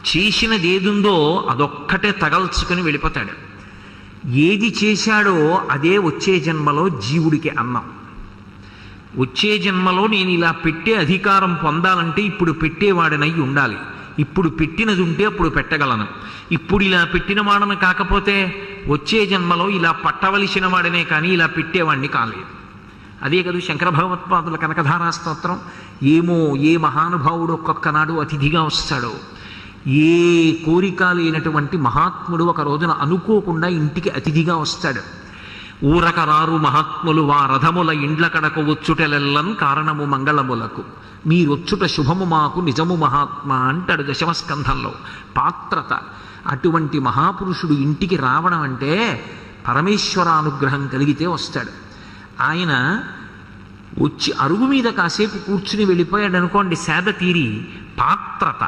చేసినది ఏదుందో అదొక్కటే తగల్చుకుని వెళ్ళిపోతాడు. ఏది చేశాడో అదే వచ్చే జన్మలో జీవుడికి అన్నం. వచ్చే జన్మలో నేను ఇలా పెట్టే అధికారం పొందాలంటే ఇప్పుడు పెట్టేవాడినై ఉండాలి. ఇప్పుడు పెట్టినది ఉంటే అప్పుడు పెట్టగలను. ఇప్పుడు ఇలా పెట్టిన వాడను కాకపోతే వచ్చే జన్మలో ఇలా పట్టవలసిన వాడినే కానీ ఇలా పెట్టేవాడిని కాలేదు. అదే కదా శంకర భగవత్పాదుల కనకధారా స్తోత్రం. ఏమో ఏ మహానుభావుడు ఒక్కొక్క నాడు అతిథిగా వస్తాడో, ఏ కోరిక లేనటువంటి మహాత్ముడు ఒక రోజున అనుకోకుండా ఇంటికి అతిథిగా వస్తాడు. ఊరకరారు మహాత్ములు వా రథముల ఇండ్ల కడకు వచ్చుటెలెల్లన్ కారణము మంగళములకు, మీరొచ్చుట శుభము మాకు నిజము మహాత్మా అంటాడు దశమస్కంధంలో. పాత్రత. అటువంటి మహాపురుషుడు ఇంటికి రావడం అంటే పరమేశ్వరానుగ్రహం కలిగితే వస్తాడు. ఆయన వచ్చి అరుగు మీద కాసేపు కూర్చుని వెళ్ళిపోయాడు అనుకోండి, సేద తీరి. పాత్రత.